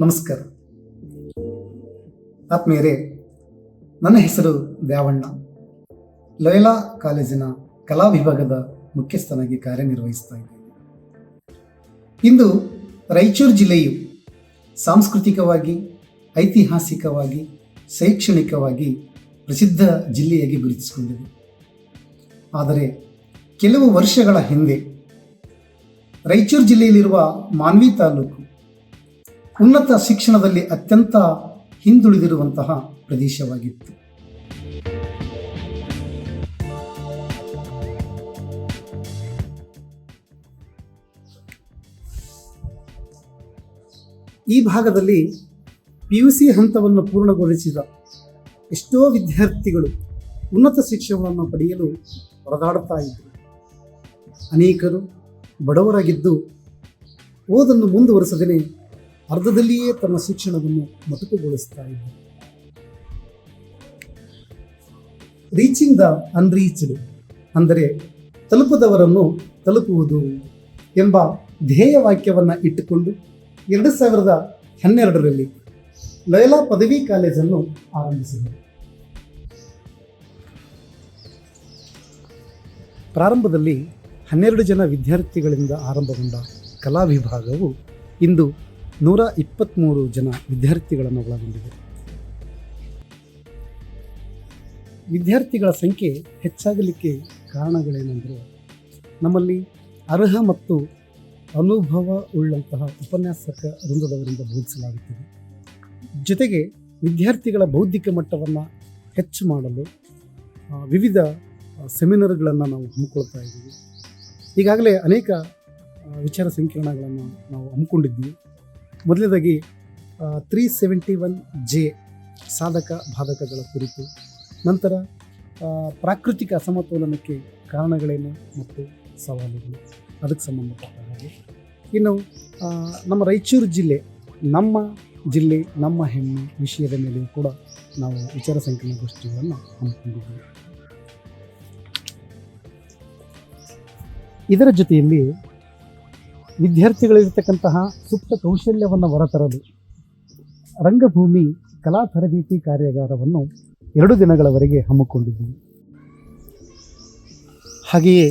ನಮಸ್ಕಾರ ಆತ್ಮೀಯರೇ, ನನ್ನ ಹೆಸರು ದ್ಯಾವಣ್ಣ. ಲೋಯಲಾ ಕಾಲೇಜಿನ ಕಲಾ ವಿಭಾಗದ ಮುಖ್ಯಸ್ಥನಾಗಿ ಕಾರ್ಯನಿರ್ವಹಿಸ್ತಾ ಇದ್ದೇನೆ. ಇಂದು ರಾಯಚೂರು ಜಿಲ್ಲೆಯು ಸಾಂಸ್ಕೃತಿಕವಾಗಿ, ಐತಿಹಾಸಿಕವಾಗಿ, ಶೈಕ್ಷಣಿಕವಾಗಿ ಪ್ರಸಿದ್ಧ ಜಿಲ್ಲೆಯಾಗಿ ಗುರುತಿಸಿಕೊಂಡಿದೆ. ಆದರೆ ಕೆಲವು ವರ್ಷಗಳ ಹಿಂದೆ ರಾಯಚೂರು ಜಿಲ್ಲೆಯಲ್ಲಿರುವ ಮಾನ್ವಿ ತಾಲೂಕು ಉನ್ನತ ಶಿಕ್ಷಣದಲ್ಲಿ ಅತ್ಯಂತ ಹಿಂದುಳಿದಿರುವಂತಹ ಪ್ರದೇಶವಾಗಿತ್ತು. ಈ ಭಾಗದಲ್ಲಿ PUC ಹಂತವನ್ನು ಪೂರ್ಣಗೊಳಿಸಿದ ಎಷ್ಟೋ ವಿದ್ಯಾರ್ಥಿಗಳು ಉನ್ನತ ಶಿಕ್ಷಣವನ್ನು ಪಡೆಯಲು ಹೊರದಾಡುತ್ತಾ ಇದ್ದರು. ಅನೇಕರು ಬಡವರಾಗಿದ್ದು ಓದನ್ನು ಮುಂದುವರಿಸದೇ ಅರ್ಧದಲ್ಲಿಯೇ ತಮ್ಮ ಶಿಕ್ಷಣವನ್ನು ಮೊಟಕುಗೊಳಿಸ್ತಾ ಇದ್ದರು. ರೀಚಿಂಗ್ ದ ಅನ್ರೀಚ್ಡ್, ಅಂದರೆ ತಲುಪದವರನ್ನು ತಲುಪುವುದು ಎಂಬ ಧ್ಯೇಯ ವಾಕ್ಯವನ್ನು ಇಟ್ಟುಕೊಂಡು 2012ರಲ್ಲಿ ಲೋಯಲಾ ಪದವಿ ಕಾಲೇಜನ್ನು ಆರಂಭಿಸಿದರು. ಪ್ರಾರಂಭದಲ್ಲಿ 12 ಜನ ವಿದ್ಯಾರ್ಥಿಗಳಿಂದ ಆರಂಭಗೊಂಡ ಕಲಾ ವಿಭಾಗವು ಇಂದು 123 ಜನ ವಿದ್ಯಾರ್ಥಿಗಳನ್ನು ಒಳಗೊಂಡಿದೆ. ವಿದ್ಯಾರ್ಥಿಗಳ ಸಂಖ್ಯೆ ಹೆಚ್ಚಾಗಲಿಕ್ಕೆ ಕಾರಣಗಳೇನೆಂದರೆ, ನಮ್ಮಲ್ಲಿ ಅರ್ಹ ಮತ್ತು ಅನುಭವ ಉಳ್ಳಂತಹ ಉಪನ್ಯಾಸಕ ವೃಂದದವರಿಂದ ಬೋಧಿಸಲಾಗುತ್ತದೆ. ಜೊತೆಗೆ ವಿದ್ಯಾರ್ಥಿಗಳ ಬೌದ್ಧಿಕ ಮಟ್ಟವನ್ನು ಹೆಚ್ಚು ಮಾಡಲು ವಿವಿಧ ಸೆಮಿನಾರ್ಗಳನ್ನು ನಾವು ಹಮ್ಮಿಕೊಳ್ತಾ ಇದ್ದೀವಿ. ಈಗಾಗಲೇ ಅನೇಕ ವಿಚಾರ ಸಂಕಿರಣಗಳನ್ನು ನಾವು ಹಮ್ಮಿಕೊಂಡಿದ್ದೀವಿ. ಮೊದಲನೇದಾಗಿ 371J ಸಾಧಕ ಬಾಧಕಗಳ ಕುರಿತು, ನಂತರ ಪ್ರಾಕೃತಿಕ ಅಸಮತೋಲನಕ್ಕೆ ಕಾರಣಗಳೇನು ಮತ್ತು ಸವಾಲುಗಳು, ಅದಕ್ಕೆ ಸಂಬಂಧಪಟ್ಟ ಹಾಗೆ. ಇನ್ನು ನಮ್ಮ ರಾಯಚೂರು ಜಿಲ್ಲೆ ನಮ್ಮ ಹೆಮ್ಮೆ ವಿಷಯದ ಮೇಲೆಯೂ ಕೂಡ ನಾವು ವಿಚಾರ ಸಂಕಿರಣ ಗೋಷ್ಠಿಗಳನ್ನು ಹಮ್ಮಿಕೊಂಡಿದ್ದೀವಿ. ಇದರ ಜೊತೆಯಲ್ಲಿ ವಿದ್ಯಾರ್ಥಿಗಳಿರ್ತಕ್ಕಂತಹ ಸೂಕ್ತ ಕೌಶಲ್ಯವನ್ನು ಹೊರತರಲು ರಂಗಭೂಮಿ ಕಲಾ ತರಬೇತಿ ಕಾರ್ಯಾಗಾರವನ್ನು 2 ದಿನಗಳವರೆಗೆ ಹಮ್ಮಿಕೊಂಡಿದ್ದೀವಿ. ಹಾಗೆಯೇ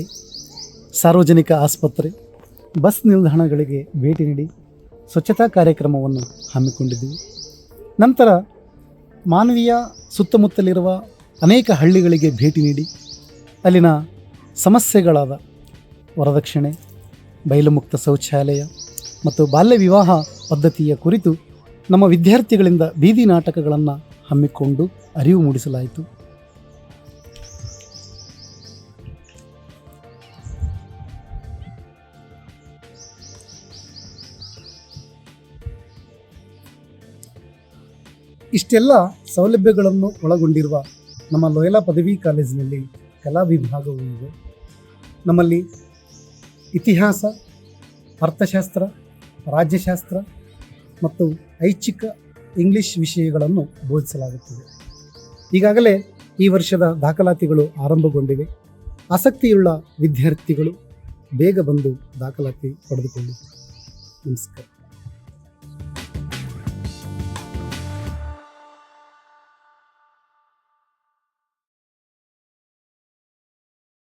ಸಾರ್ವಜನಿಕ ಆಸ್ಪತ್ರೆ, ಬಸ್ ನಿಲ್ದಾಣಗಳಿಗೆ ಭೇಟಿ ನೀಡಿ ಸ್ವಚ್ಛತಾ ಕಾರ್ಯಕ್ರಮವನ್ನು ಹಮ್ಮಿಕೊಂಡಿದ್ದೀವಿ. ನಂತರ ಮಾನವೀಯ ಸುತ್ತಮುತ್ತಲಿರುವ ಅನೇಕ ಹಳ್ಳಿಗಳಿಗೆ ಭೇಟಿ ನೀಡಿ ಅಲ್ಲಿನ ಸಮಸ್ಯೆಗಳಾದ ವರದಕ್ಷಿಣೆ, ಬಯಲು ಮುಕ್ತ ಶೌಚಾಲಯ ಮತ್ತು ಬಾಲ್ಯ ವಿವಾಹ ಪದ್ಧತಿಯ ಕುರಿತು ನಮ್ಮ ವಿದ್ಯಾರ್ಥಿಗಳಿಂದ ಬೀದಿ ನಾಟಕಗಳನ್ನು ಹಮ್ಮಿಕೊಂಡು ಅರಿವು ಮೂಡಿಸಲಾಯಿತು. ಇಷ್ಟೆಲ್ಲ ಸೌಲಭ್ಯಗಳನ್ನು ಒಳಗೊಂಡಿರುವ ನಮ್ಮ ಲೋಯಲಾ ಪದವಿ ಕಾಲೇಜಿನಲ್ಲಿ ಕಲಾ ವಿಭಾಗವೂ ಇದೆ. ನಮ್ಮಲ್ಲಿ ಇತಿಹಾಸ, ಅರ್ಥಶಾಸ್ತ್ರ, ರಾಜ್ಯಶಾಸ್ತ್ರ ಮತ್ತು ಐಚ್ಛಿಕ ಇಂಗ್ಲಿಷ್ ವಿಷಯಗಳನ್ನು ಬೋಧಿಸಲಾಗುತ್ತದೆ. ಈಗಾಗಲೇ ಈ ವರ್ಷದ ದಾಖಲಾತಿಗಳು ಆರಂಭಗೊಂಡಿವೆ. ಆಸಕ್ತಿಯುಳ್ಳ ವಿದ್ಯಾರ್ಥಿಗಳು ಬೇಗ ಬಂದು ದಾಖಲಾತಿ ಪಡೆದುಕೊಳ್ಳಿ. ನಮಸ್ಕಾರ.